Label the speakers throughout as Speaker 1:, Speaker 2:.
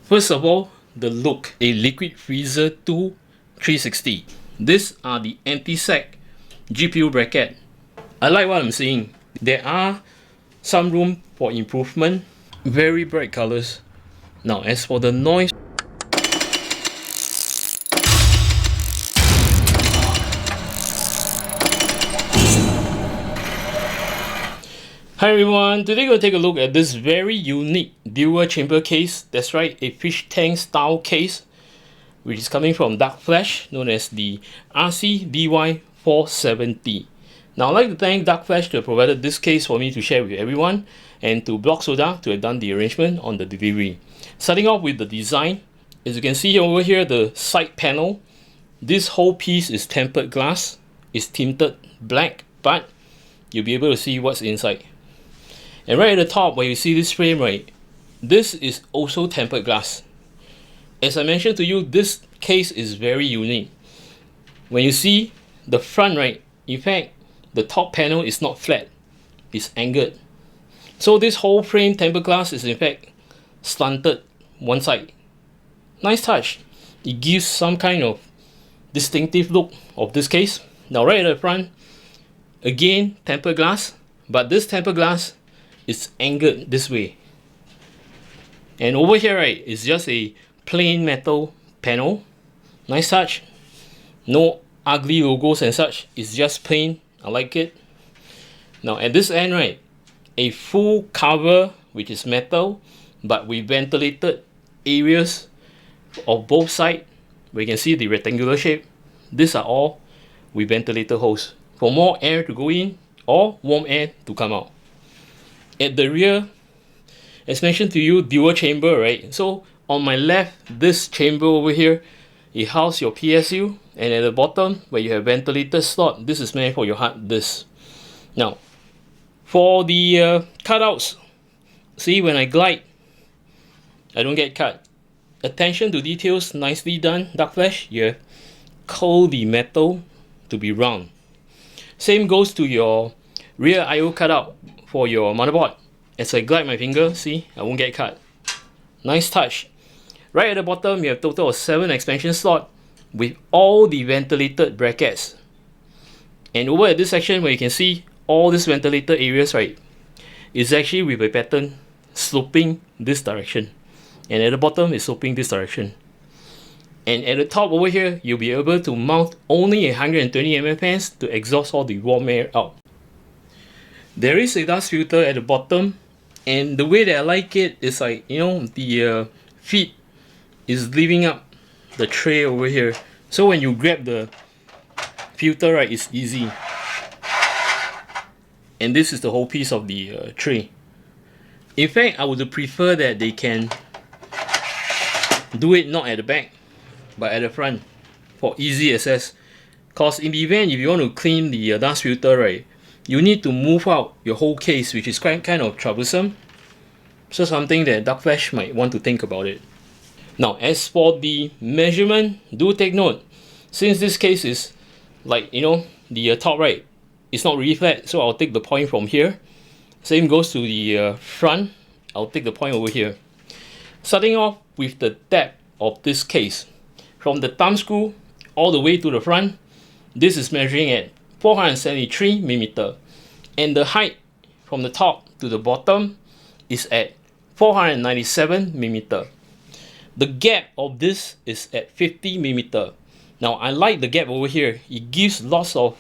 Speaker 1: First of all, the look. A liquid freezer 2 360. These are the anti-sag GPU bracket. I like what I'm seeing. There are some room for improvement. Very bright colors. Now as for the noise, hi everyone, today we're going to take a look at this very unique dual chamber case. That's right, a fish tank style case, which is coming from DarkFlash, known as the Arcee DY470. Now I'd like to thank DarkFlash to have provided this case for me to share with everyone, and to Block Soda to have done the arrangement on the delivery. Starting off with the design, as you can see over here, the side panel, this whole piece is tempered glass, it's tinted black, but you'll be able to see what's inside. And right at the top where you see this frame, right, this is also tempered glass. As I mentioned to you, this case is very unique. When you see the front, right, in fact the top panel is not flat, it's angled. So this whole frame tempered glass is in fact slanted one side. Nice touch. It gives some kind of distinctive look of this case. Now right at the front, again tempered glass, but this tempered glass is angled this way. And over here, right, is just a plain metal panel. Nice touch. No ugly logos and such. It's just plain. I like it. Now at this end, right, a full cover which is metal, but with ventilated areas of both sides where you can see the rectangular shape. These are all with ventilator holes for more air to go in or warm air to come out. At the rear, as mentioned to you, dual chamber, right? So on my left, this chamber over here, it houses your PSU, and at the bottom where you have ventilator slot, this is meant for your hard disk. Now for the cutouts, see when I glide, I don't get cut. Attention to details, nicely done. DarkFlash, you have curled the metal to be round. Same goes to your rear I/O cutout for your motherboard. As I glide my finger, see, I won't get cut. Nice touch. Right at the bottom, you have total of 7 expansion slots with all the ventilated brackets. And over at this section where you can see all these ventilated areas, right, is actually with a pattern sloping this direction. And at the bottom is sloping this direction. And at the top over here, you'll be able to mount only 120 mm fans to exhaust all the warm air out. There is a dust filter at the bottom, and the way that I like it is like, you know, the feet is leaving up the tray over here. So when you grab the filter, right, it's easy. And this is the whole piece of the tray. In fact, I would prefer that they can do it not at the back, but at the front for easy access. Cause in the event if you want to clean the dust filter, right, you need to move out your whole case, which is kind of troublesome. So something that DarkFlash might want to think about it. Now as for the measurement, do take note, since this case is like, you know, the top right, it's not really flat, so I'll take the point from here. Same goes to the front, I'll take the point over here. Starting off with the depth of this case, from the thumb screw all the way to the front, this is measuring at 473 mm, and the height from the top to the bottom is at 497 mm. The gap of this is at 50 mm. Now I like the gap over here. It gives lots of,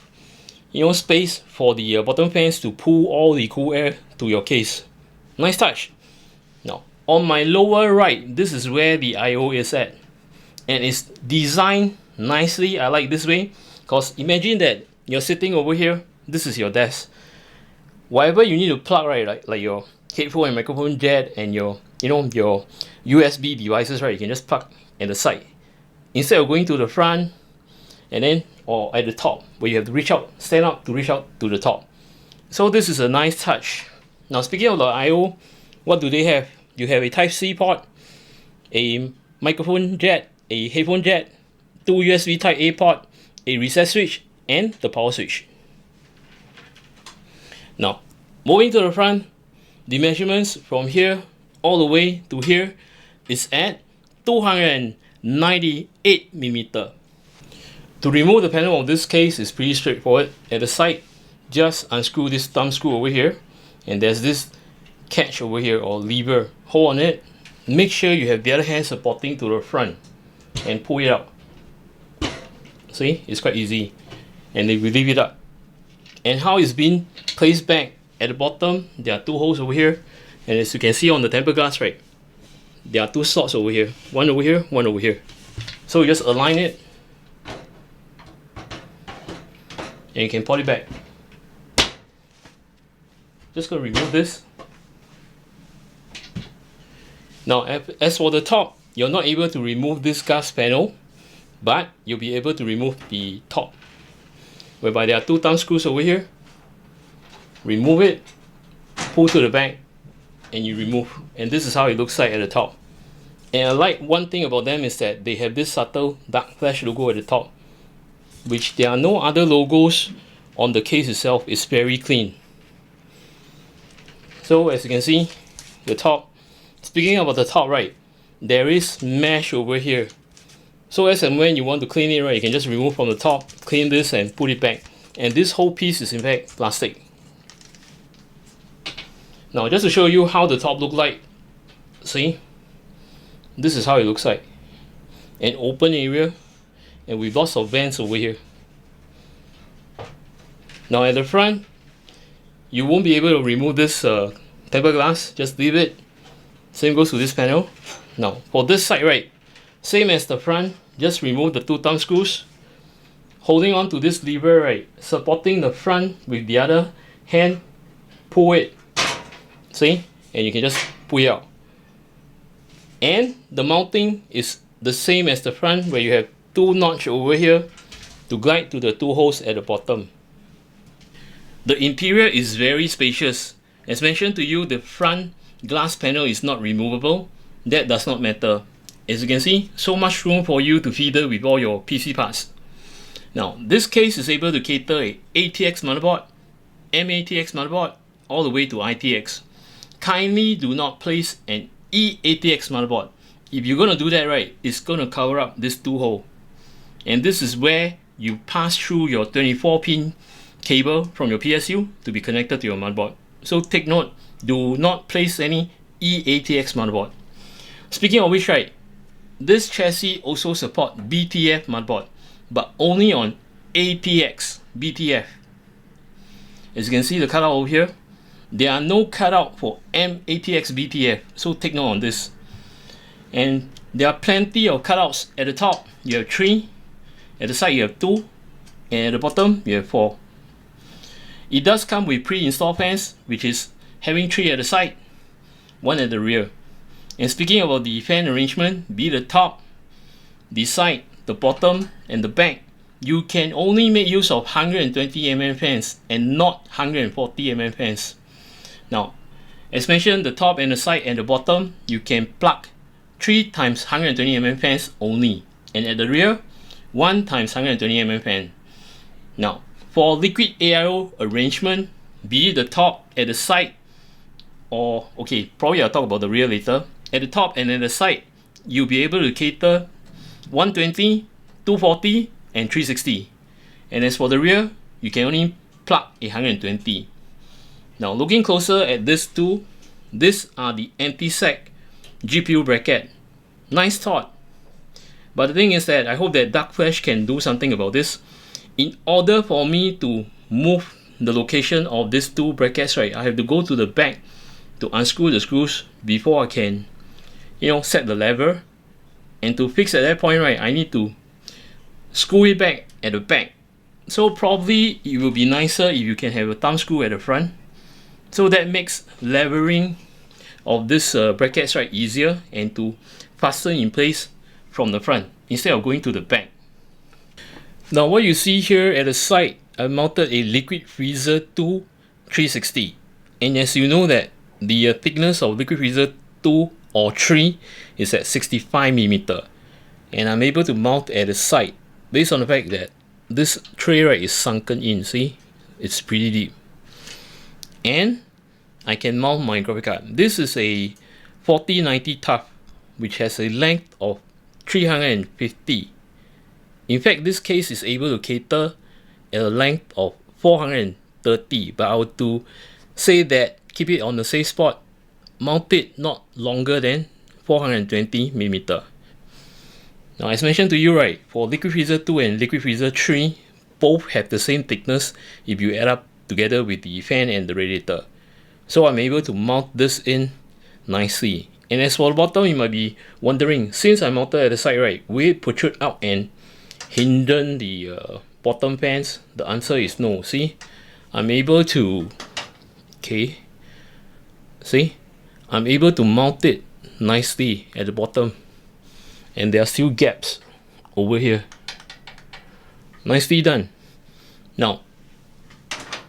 Speaker 1: you know, space for the bottom fans to pull all the cool air to your case. Nice touch. Now on my lower right, this is where the I/O is at, and it's designed nicely. I like this way, because imagine that you're sitting over here, this is your desk. Whatever you need to plug, right, like your headphone and microphone jack and your, you know, your USB devices, right, you can just plug at the side instead of going to the front and then, or at the top where you have to reach out, stand up to reach out to the top. So this is a nice touch. Now speaking of the I/O, what do they have? You have a Type-C port, a microphone jack, a headphone jack, 2 USB Type-A port, a reset switch, and the power switch. Now moving to the front, the measurements from here all the way to here is at 298mm. To remove the panel of this case is pretty straightforward. At the side, just unscrew this thumb screw over here, and there's this catch over here or lever. Hold on it. Make sure you have the other hand supporting to the front and pull it out. See, it's quite easy. And then we leave it up. And how it's been placed back at the bottom, there are two holes over here, and as you can see on the tempered glass, right, there are two slots over here, one over here, one over here. So you just align it and you can put it back. Just gonna remove this. Now as for the top, you're not able to remove this glass panel, but you'll be able to remove the top, whereby there are two thumb screws over here. Remove it, pull to the back, and you remove. And this is how it looks like at the top. And I like one thing about them is that they have this subtle DarkFlash logo at the top, which there are no other logos on the case itself. It's very clean. So as you can see, the top, speaking about the top, right, there is mesh over here. So as and when you want to clean it, right, you can just remove from the top, clean this and put it back. And this whole piece is in fact plastic. Now just to show you how the top look like, see, this is how it looks like. An open area and with lots of vents over here. Now at the front, you won't be able to remove this tempered glass, just leave it. Same goes to this panel. Now for this side, right, same as the front, just remove the two thumb screws, holding on to this lever, right, supporting the front with the other hand, pull it, see, and you can just pull it out. And the mounting is the same as the front, where you have two notches over here to glide to the two holes at the bottom. The interior is very spacious. As mentioned to you, the front glass panel is not removable. That does not matter. As you can see, so much room for you to fiddle with all your PC parts. Now, this case is able to cater a ATX motherboard, M-ATX motherboard, all the way to ITX. Kindly do not place an E-ATX motherboard. If you're going to do that, right, it's going to cover up this two hole. And this is where you pass through your 24-pin cable from your PSU to be connected to your motherboard. So take note, do not place any E-ATX motherboard. Speaking of which, right, this chassis also supports BTF motherboard, but only on ATX BTF. As you can see the cutout over here, there are no cutout for M-ATX BTF, so take note on this. And there are plenty of cutouts. At the top you have 3, at the side you have 2, and at the bottom you have 4. It does come with pre-installed fans, which is having 3 at the side, 1 at the rear. And speaking about the fan arrangement, be the top, the side, the bottom, and the back, you can only make use of 120mm fans and not 140mm fans. Now, as mentioned, the top and the side and the bottom, you can plug 3 times 120mm fans only, and at the rear, 1 times 120mm fan. Now, for liquid AIO arrangement, be it the top, at the side, or okay, probably I'll talk about the rear later. At the top and at the side, you'll be able to cater 120, 240, and 360. And as for the rear, you can only plug 120. Now looking closer at these two, these are the anti-sag GPU bracket. Nice thought. But the thing is that I hope that DarkFlash can do something about this. In order for me to move the location of these two brackets, right, I have to go to the back to unscrew the screws before I can, set the lever. And to fix at that point, right, I need to screw it back at the back. So probably it will be nicer if you can have a thumb screw at the front. So that makes levering of this brackets, right, easier and to fasten in place from the front instead of going to the back. Now what you see here at the side, I mounted a Liquid Freezer 2 360. And as you know that the thickness of Liquid Freezer 2 or 3 is at 65mm. And I'm able to mount at the side based on the fact that this tray, right, is sunken in, see? It's pretty deep. And I can mount my graphic card. This is a 4090 TUF which has a length of 350. In fact, this case is able to cater at a length of 430, but I would to say that keep it on the safe spot, mount it not longer than 420mm. Now, as mentioned to you, right, for Liquid Freezer 2 and Liquid Freezer 3, both have the same thickness if you add up together with the fan and the radiator. So I'm able to mount this in nicely. And as for the bottom, you might be wondering, since I mounted at the side, right, will it protrude out and hinder the bottom fans? The answer is no. See, I'm able to, okay, see, I'm able to mount it nicely at the bottom, and there are still gaps over here. Nicely done. Now,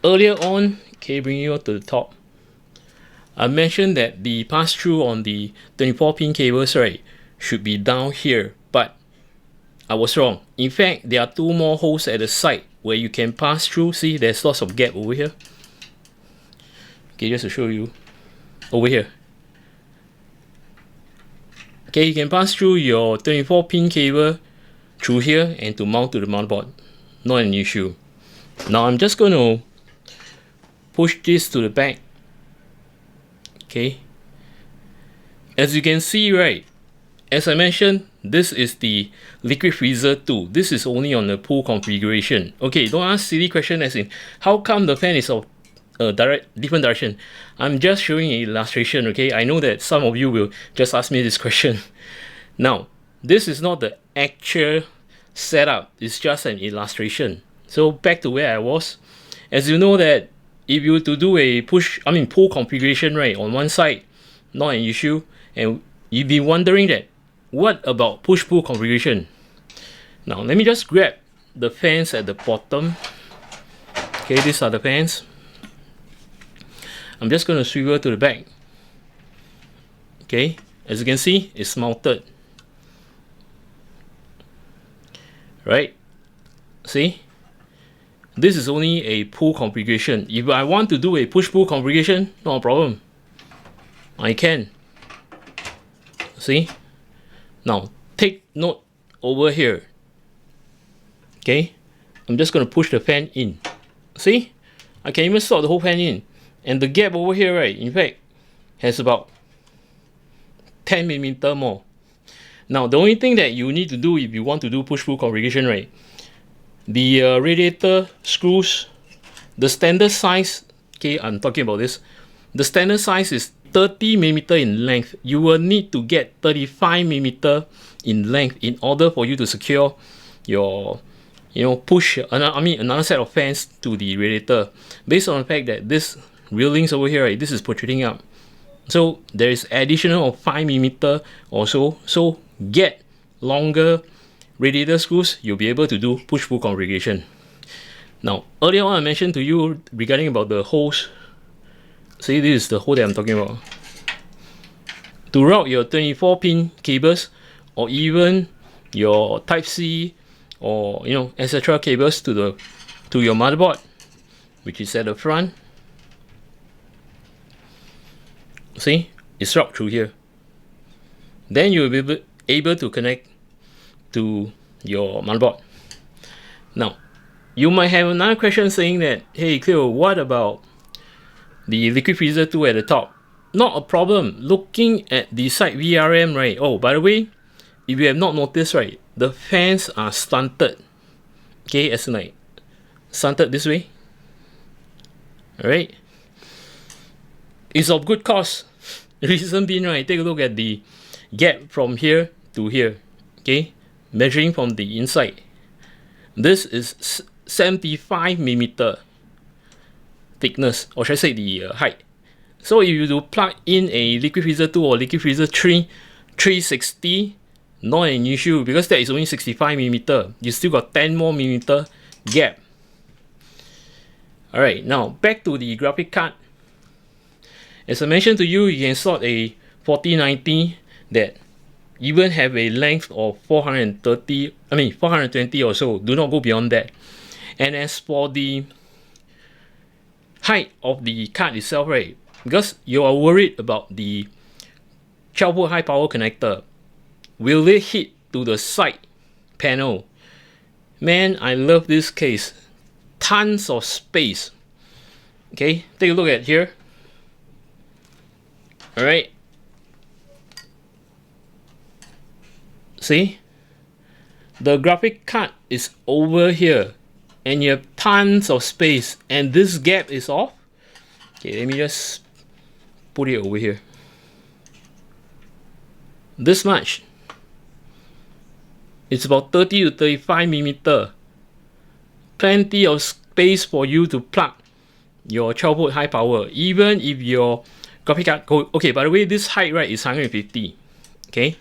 Speaker 1: earlier on, okay, bringing you to the top, I mentioned that the pass-through on the 24-pin cables, right, should be down here, but I was wrong. In fact, there are two more holes at the side where you can pass through. See, there's lots of gap over here. Okay, just to show you, over here. Okay, you can pass through your 24-pin cable through here and to mount to the motherboard. Not an issue. Now I'm just going to push this to the back. Okay, as you can see, right, as I mentioned, this is the Liquid Freezer 2. This is only on the pool configuration. Okay, don't ask silly question as in how come the fan is of different direction. I'm just showing an illustration. Okay, I know that some of you will just ask me this question. Now, this is not the actual setup, it's just an illustration. So back to where I was. As you know that if you were to do a pull configuration, right, on one side, not an issue, and you'd be wondering that what about push-pull configuration? Now let me just grab the fans at the bottom. Okay, these are the fans. I'm just going to swivel to the back. Okay, as you can see, it's mounted. Right? See? This is only a pull configuration. If I want to do a push-pull configuration, no problem. I can. See? Now, take note over here. Okay? I'm just going to push the fan in. See? I can even slot the whole fan in. And the gap over here, right, in fact, has about 10mm more. Now, the only thing that you need to do if you want to do push-pull configuration, right, the radiator screws, the standard size, okay, I'm talking about this, the standard size is 30mm in length. You will need to get 35mm in length in order for you to secure your, push another set of fans to the radiator, based on the fact that this railings over here, right, this is protruding out. So there is additional of 5mm or so. So get longer radiator screws, you'll be able to do push-pull configuration. Now, earlier on I mentioned to you regarding about the holes. See, this is the hole that I'm talking about. To route your 24-pin cables or even your Type-C or etc. cables to your motherboard, which is at the front. See, it's routed through here. Then you'll be able to connect to your motherboard. Now, you might have another question saying that, hey Cleo, what about the Liquid Freezer 2 at the top? Not a problem. Looking at the side VRM, right? Oh, by the way, if you have not noticed, right, the fans are slanted. Okay, as in like slanted this way. Alright. It's of good cause. The reason being, right, take a look at the gap from here to here. Okay, measuring from the inside. This is 75mm thickness, or should I say the height. So if you do plug in a Liquid Freezer 2 or Liquid Freezer 3 360, not an issue because that is only 65mm. You still got 10 more millimeter gap. Alright, now back to the graphic card. As I mentioned to you, you can slot a 4090 that even have a length of 420 or so. Do not go beyond that. And as for the height of the card itself, right, because you are worried about the 12V high power connector, will it hit to the side panel? Man, I love this case. Tons of space. Okay, take a look at here. Alright. See? The graphic card is over here. And you have tons of space. And this gap is off. Okay, let me just put it over here. This much. It's about 30 to 35 millimeter. Plenty of space for you to plug your 12-volt high power. Even if your graphic card go. Okay, by the way, this height right is 150. Okay,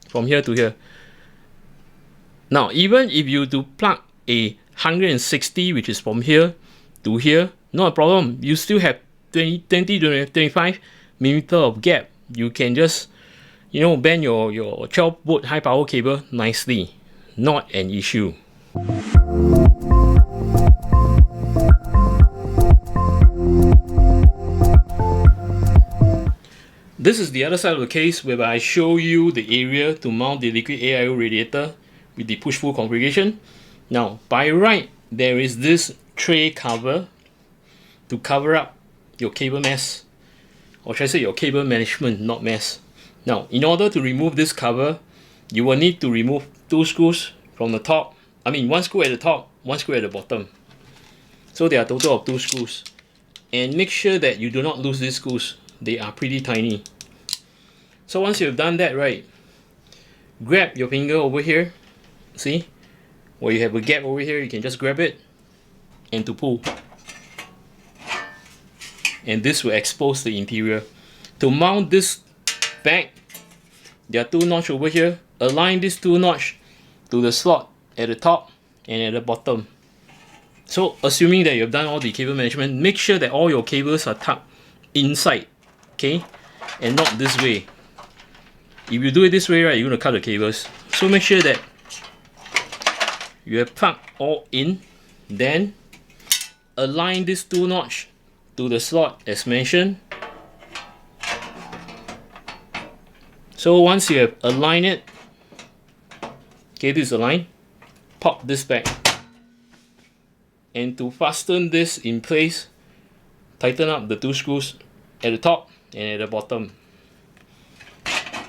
Speaker 1: from here to here. Now, even if you do plug a 160, which is from here to here, not a problem. You still have 20 to 25 millimeter of gap. You can just, you know, bend your 12-volt high power cable nicely. Not an issue. This is the other side of the case whereby I show you the area to mount the liquid AIO radiator with the push-pull configuration. Now, by right, there is this tray cover to cover up your cable mess, or should I say your cable management, not mess. Now, in order to remove this cover, you will need to remove 2 screws from the top. I mean, 1 screw at the top, 1 screw at the bottom. So there are a total of 2 screws. And make sure that you do not lose these screws. They are pretty tiny. So once you've done that, right, grab your finger over here. See? Where you have a gap over here, you can just grab it and to pull. And this will expose the interior. To mount this back, there are 2 notches over here. Align these 2 notches to the slot at the top and at the bottom. So assuming that you've done all the cable management, make sure that all your cables are tucked inside, okay, and not this way. If you do it this way, right, you're going to cut the cables. So make sure that you have plugged all in. Then align these 2 notches to the slot as mentioned. So once you have aligned it, okay, this is aligned, pop this back. And to fasten this in place, tighten up the 2 screws at the top and at the bottom.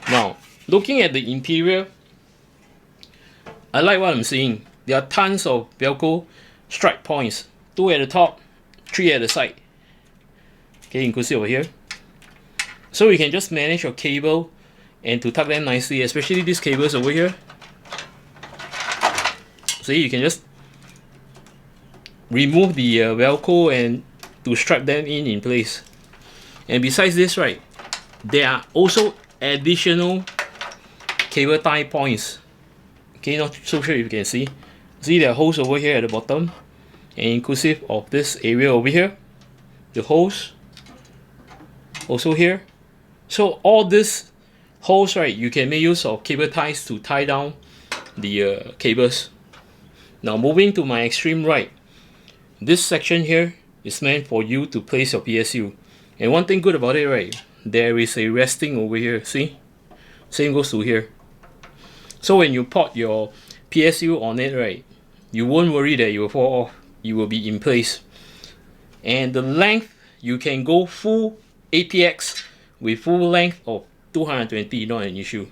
Speaker 1: Now, looking at the interior, I like what I'm seeing. There are tons of Velcro strike points. 2 at the top, 3 at the side. Okay, inclusive over here. So you can just manage your cable and to tuck them nicely, especially these cables over here. See, you can just remove the Velcro and to strap them in place. And besides this, right, there are also additional cable tie points. Okay, not so sure if you can see. See, there are holes over here at the bottom, and inclusive of this area over here, the holes also here. So all these holes, right, you can make use of cable ties to tie down the cables. Now moving to my extreme right, this section here is meant for you to place your PSU. And one thing good about it, right, there is a resting over here. See, same goes to here. So when you put your PSU on it, right, you won't worry that you will fall off. You will be in place. And the length, you can go full ATX with full length of 220, not an issue.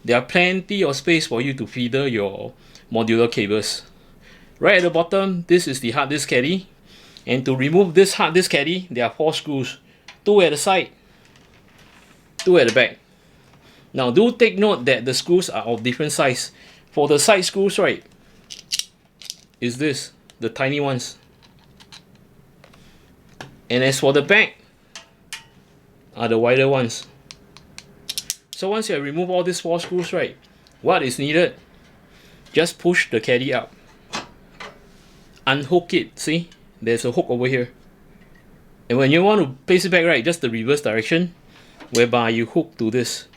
Speaker 1: There are plenty of space for you to feeder your modular cables. Right at the bottom, this is the hard disk caddy. And to remove this hard disk caddy, there are 4 screws. 2 at the side, 2 at the back. Now do take note that the screws are of different size. For the side screws, right, is this, the tiny ones. And as for the back, are the wider ones. So once you have removed all these 4 screws, right, what is needed? Just push the caddy up. Unhook it, see? There's a hook over here. And when you want to place it back, right, just the reverse direction, whereby you hook to this.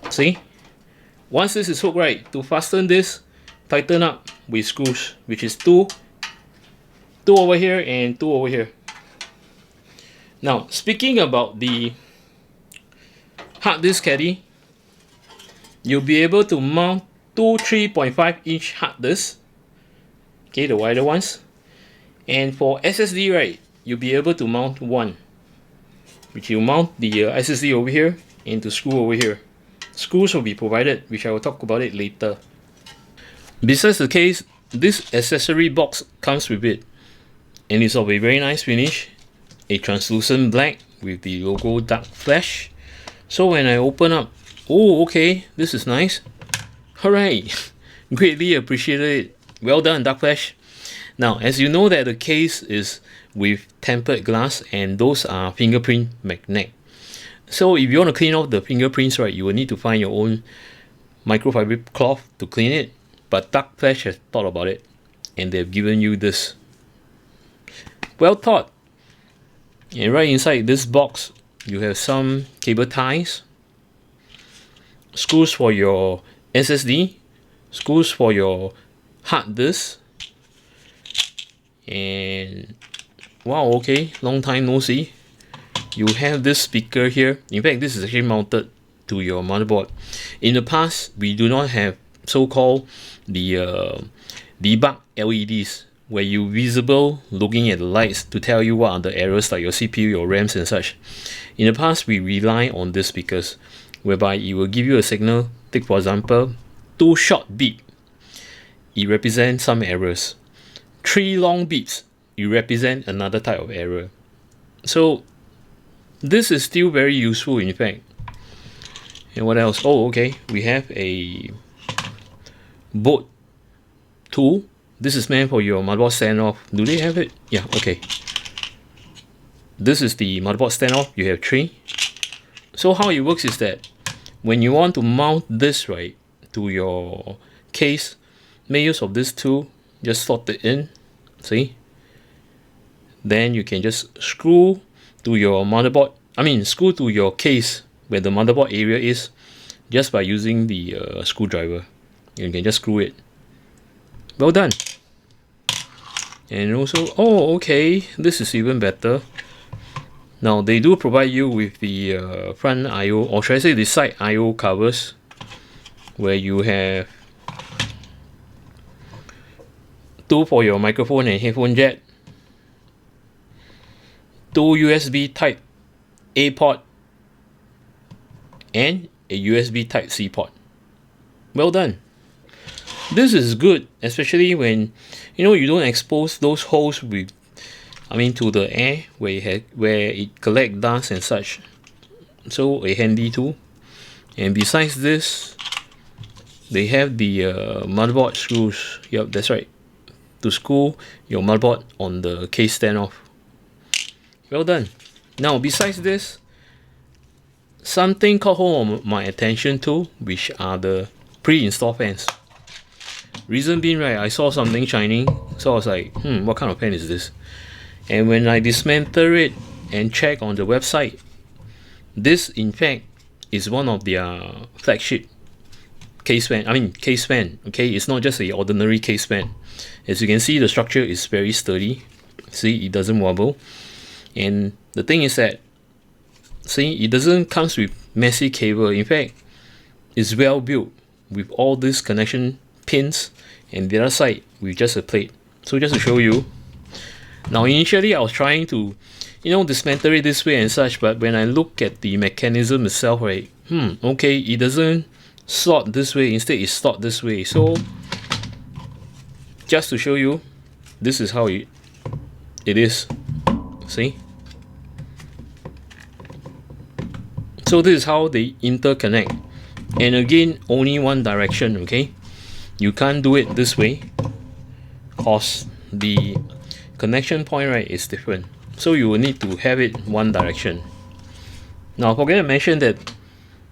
Speaker 1: See? Once this is hooked, right, to fasten this, tighten up with screws, which is 2 over here and 2 over here. Now, speaking about the hard disk caddy, you'll be able to mount two 3.5-inch hard disks, okay, the wider ones. And for SSD, right, you'll be able to mount one, which you mount the SSD over here and to screw over here. Screws will be provided, which I will talk about it later. Besides the case, this accessory box comes with it, and it's of a very nice finish, a translucent black with the logo DarkFlash. So when I open up, oh, okay, this is nice. Alright, greatly appreciated it. Well done, DarkFlash. Now, as you know that the case is with tempered glass, and those are fingerprint magnet. So if you want to clean off the fingerprints, right, you will need to find your own microfiber cloth to clean it. But DarkFlash has thought about it, and they've given you this. Well thought. And right inside this box, you have some cable ties, screws for your SSD, screws for your hard disk, and wow, okay, long time no see. You have this speaker here. In fact, this is actually mounted to your motherboard. In the past, we do not have so-called the debug LEDs, where you visible looking at the lights to tell you what are the errors like your CPU, your RAMs and such. In the past, we rely on these speakers, whereby it will give you a signal. Take for example, 2 short beep, it represents some errors. 3 long beeps, it represent another type of error. So this is still very useful, in fact. And what else? Oh, okay, we have a boat tool. This is meant for your motherboard standoff. Do they have it? Yeah, okay. This is the motherboard standoff. You have 3. So how it works is that when you want to mount this, right, to your case, make use of this tool. Just slot it in. See? Then you can just screw to your motherboard. Screw to your case where the motherboard area is, just by using the screwdriver. You can just screw it. Well done. And also, oh, okay, this is even better. Now they do provide you with the front I/O, or should I say the side I/O covers, where you have 2 for your microphone and headphone jack, 2 USB Type A port, and a USB Type C port. Well done. This is good, especially when you don't expose those holes with to the air where it collect dust and such. So a handy tool. And besides this, they have the motherboard screws. Yep, that's right, to screw your motherboard on the case standoff. Well done. Now besides this, something caught hold of my attention too, which are the pre-installed fans. Reason being, right, I saw something shining, so I was like, what kind of fan is this? And when I dismantle it and check on the website, this in fact is one of their flagship case fan. Case fan. Okay, it's not just a ordinary case fan. As you can see, the structure is very sturdy. See, it doesn't wobble. And the thing is that, see, it doesn't come with messy cable. In fact, it's well built with all these connection pins, and the other side with just a plate. So just to show you, now initially I was trying to dismantle it this way and such, but when I look at the mechanism itself, right, okay, it doesn't slot this way, instead it's slot this way. So just to show you, this is how it is. See? So this is how they interconnect, and again, only one direction. Okay, you can't do it this way cause the connection point, right, is different. So you will need to have it one direction. Now I forget to mention that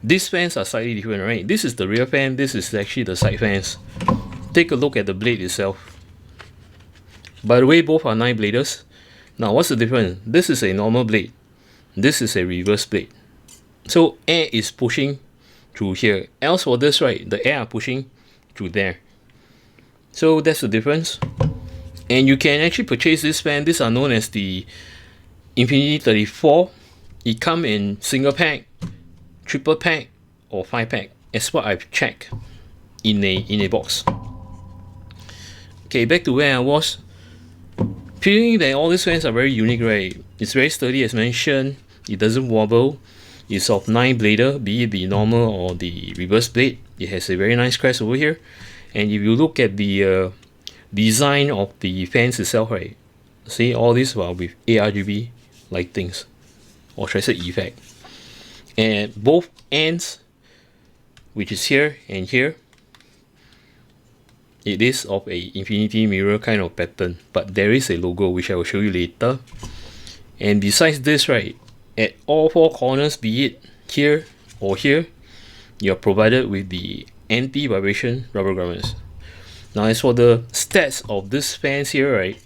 Speaker 1: these fans are slightly different, right? This is the rear fan, this is actually the side fans. Take a look at the blade itself. By the way, both are 9-bladers. Now what's the difference? This is a normal blade, this is a reverse blade. So air is pushing through here, else for this, right, the air are pushing through there. So that's the difference. And you can actually purchase this fan. These are known as the Infinity 34. It comes in single pack triple pack or 5-pack, as what I've checked in a box. Okay, back to where I was. Feeling that all these fans are very unique, right? It's very sturdy as mentioned. It doesn't wobble. It's of 9-blader, be it the normal or the reverse blade. It has a very nice crest over here. And if you look at the design of the fans itself, right? See all this with ARGB lightings, or should I say effect. And both ends, which is here and here, it is of a infinity mirror kind of pattern, but there is a logo which I will show you later. And besides this, right, at all 4 corners, be it here or here, you're provided with the anti-vibration rubber grommets. Now as for the stats of this fans here, right,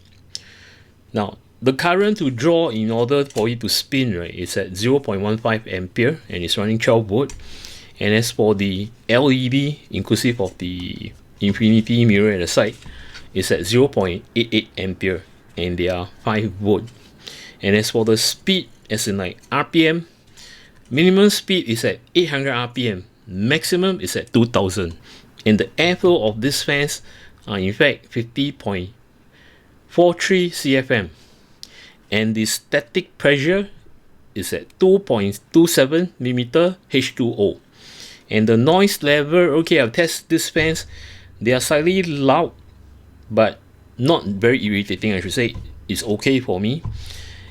Speaker 1: now the current to draw in order for it to spin, right, is at 0.15 ampere and it's running 12 volt. And as for the LED, inclusive of the infinity mirror at the side, is at 0.88 ampere and they are 5 volt. And as for the speed, as in like RPM, minimum speed is at 800 RPM, maximum is at 2000. And the airflow of these fans are in fact 50.43 CFM. And the static pressure is at 2.27 mm H2O. And the noise level, okay, I've tested these fans. They are slightly loud, but not very irritating, I should say. It's okay for me.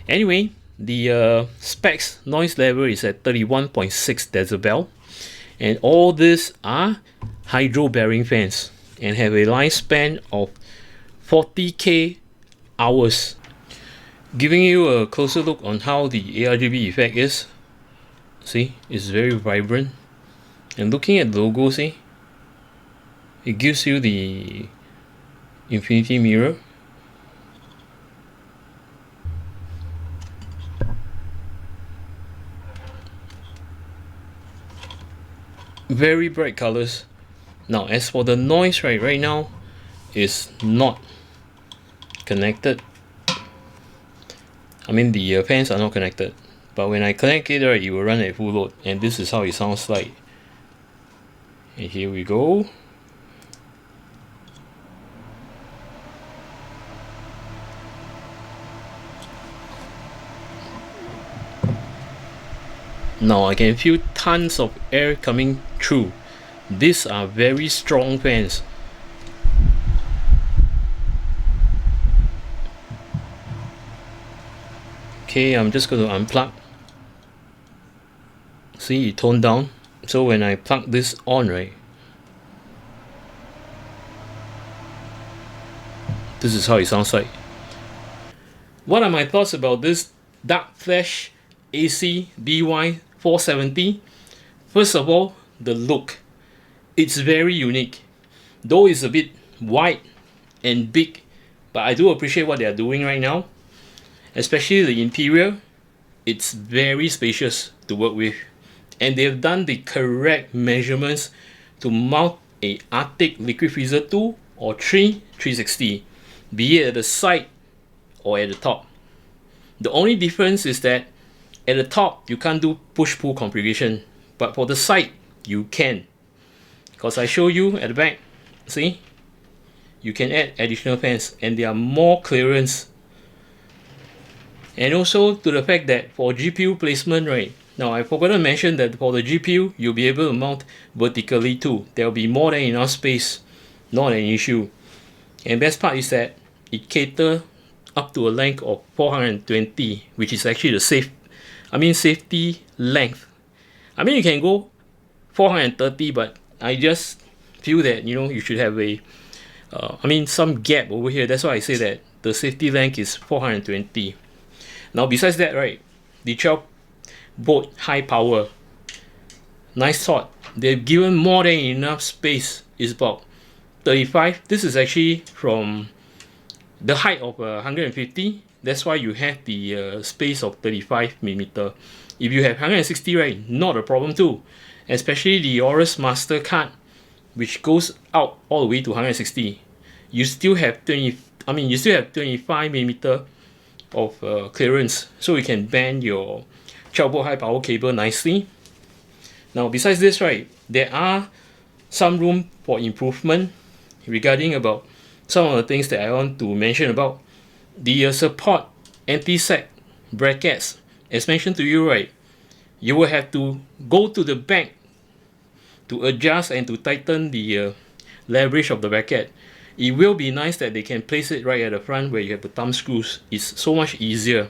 Speaker 1: Anyway, the specs noise level is at 31.6 decibel. And all these are hydro bearing fans and have a lifespan of 40k hours. Giving you a closer look on how the ARGB effect is. See, it's very vibrant. And looking at the logo, see, it gives you the infinity mirror. Very bright colors. Now as for the noise, right now is not connected. I mean the fans are not connected, but when I connect it, right, it will run at full load, and this is how it sounds like. And here we go. Now I can feel tons of air coming through. These are very strong fans. Okay, I'm just going to unplug. See, it toned down. So when I plug this on, right, this is how it sounds like. What are my thoughts about this DarkFlash Arcee DY470? First of all, the look. It's very unique. Though it's a bit wide and big, but I do appreciate what they are doing right now. Especially the interior, it's very spacious to work with. And they've done the correct measurements to mount a Arctic liquid freezer 2 or 360, be it at the side or at the top. The only difference is that at the top you can't do push-pull configuration, but for the side you can. Because I show you at the back, see, you can add additional fans and there are more clearance. And also to the fact that for GPU placement, right, now I forgot to mention that for the GPU you'll be able to mount vertically too. There will be more than enough space, not an issue. And best part is that it caters up to a length of 420, which is actually the safety length. I mean you can go 430, but I just feel that, you know, you should have a some gap over here. That's why I say that the safety length is 420. Now besides that, right, the 12 volt high power, nice thought. They've given more than enough space. It's about 35. This is actually from the height of 150. That's why you have the space of 35 mm. If you have 160, right, not a problem too. Especially the Aorus Master card, which goes out all the way to 160. You still have 25 mm of clearance, so you can bend your 12 volt high power cable nicely. Now besides this, right, there are some room for improvement regarding about some of the things that I want to mention about. The support anti-sag brackets, as mentioned to you, right, you will have to go to the back to adjust and to tighten the leverage of the bracket. It will be nice that they can place it right at the front where you have the thumb screws. It's so much easier.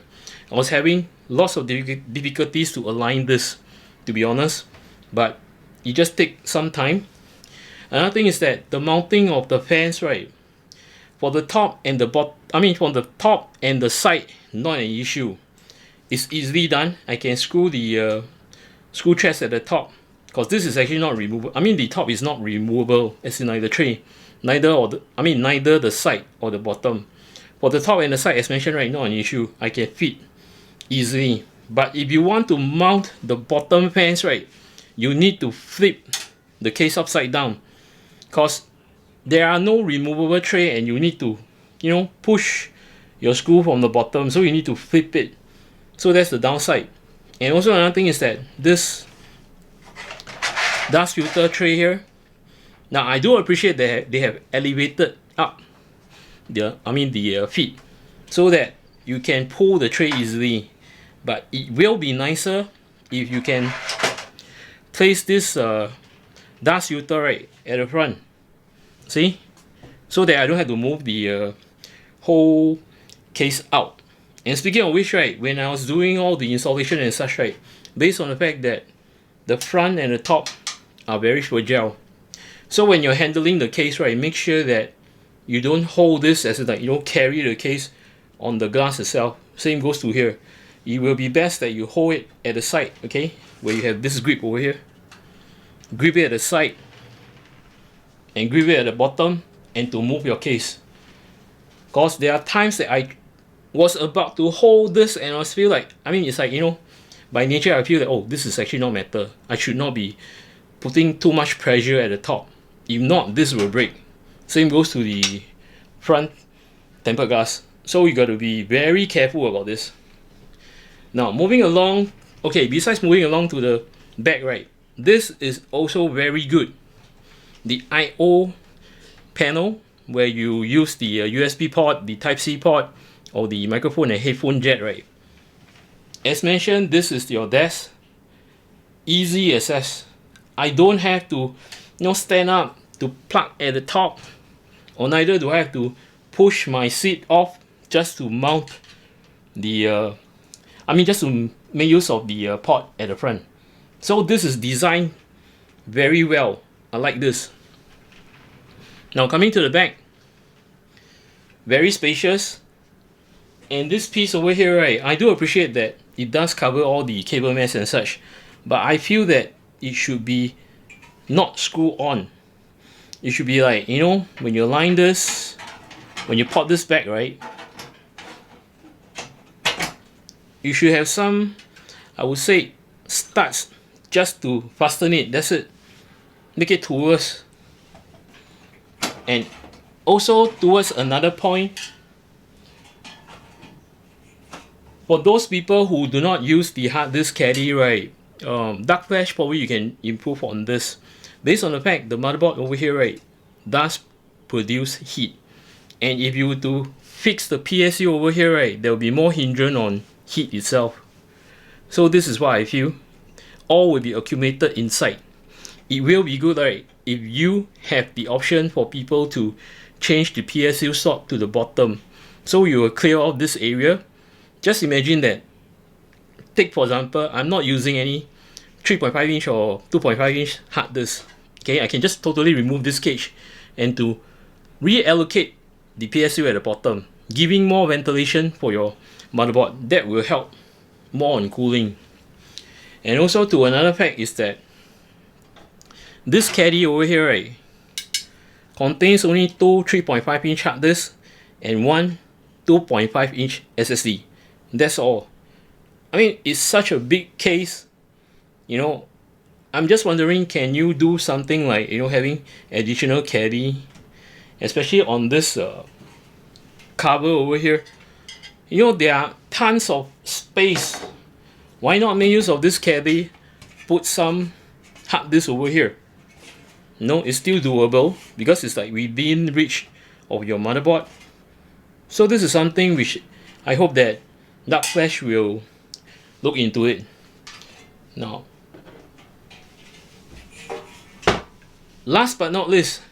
Speaker 1: I was having lots of difficulties to align this, to be honest, but it just takes some time. Another thing is that the mounting of the fans, right, for the top and the bottom, from the top and the side, not an issue. It's easily done. I can screw the screw threads at the top, because this is actually not removable. The top is not removable, as in like the tray, neither the side or the bottom. For the top and the side, as mentioned, right, not an issue. I can fit easily. But if you want to mount the bottom fans, right, you need to flip the case upside down, because there are no removable tray and you need to, push your screw from the bottom, so you need to flip it. So that's the downside. And also another thing is that this dust filter tray here, now I do appreciate that they have elevated up the feet so that you can pull the tray easily. But it will be nicer if you can place this dust filter right at the front, see, so that I don't have to move the whole case out. And speaking of which, right, when I was doing all the installation and such, right, based on the fact that the front and the top are very fragile, so when you're handling the case, right, make sure that you don't hold this as in like you don't carry the case on the glass itself. Same goes to here. It will be best that you hold it at the side, okay, where you have this grip over here. Grip it at the side and grip it at the bottom, and to move your case. Because there are times that I was about to hold this and I was feel like, it's like, by nature I feel that, oh, this is actually not metal. I should not be putting too much pressure at the top. If not, this will break. Same goes to the front tempered glass. So you got to be very careful about this. Now moving along, okay, besides moving along to the back, right, this is also very good. The I/O panel, where you use the USB port, the Type-C port, or the microphone and headphone jack, right? As mentioned, this is your desk. Easy access. I don't have to stand up to plug at the top, or neither do I have to push my seat off just to mount the just to make use of the port at the front. So this is designed very well. I like this. Now coming to the back, very spacious. And this piece over here, right, I do appreciate that it does cover all the cable mess and such, but I feel that it should be not screw on. It should be like, when you align this, when you pop this back, right, you should have some, I would say, studs just to fasten it. That's it. Make it towards, and also towards another point. For those people who do not use the hard disk caddy, right, DarkFlash, probably you can improve on this. Based on the fact the motherboard over here, right, does produce heat. And if you were to fix the PSU over here, right, there will be more hindrance on heat itself. So this is what I feel. All will be accumulated inside. It will be good, right, if you have the option for people to change the PSU slot to the bottom. So you will clear off this area. Just imagine that, take for example, I'm not using any 3.5 inch or 2.5 inch hard disk. Okay, I can just totally remove this cage and to reallocate the PSU at the bottom, giving more ventilation for your motherboard. That will help more on cooling. And also to another fact is that this caddy over here, right, contains only two 3.5 inch hard disks and one 2.5 inch SSD. That's all. It's such a big case, I'm just wondering, can you do something like, having additional caddy, especially on this cover over here. There are tons of space. Why not make use of this caddy, put some hard disk over here. No, it's still doable because it's like within reach of your motherboard. So this is something which I hope that DarkFlash will look into it. Now, last but not least,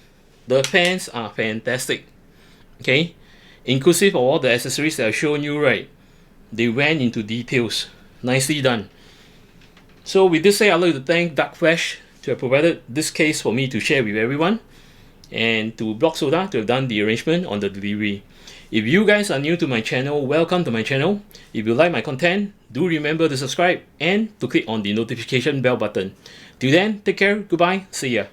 Speaker 1: the fans are fantastic. Okay, inclusive of all the accessories that I've shown you, right? They went into details. Nicely done. So with this said, I'd like to thank DarkFlash to have provided this case for me to share with everyone, and to Block Soda to have done the arrangement on the delivery. If you guys are new to my channel, welcome to my channel. If you like my content, do remember to subscribe and to click on the notification bell button. Till then, take care, goodbye, see ya.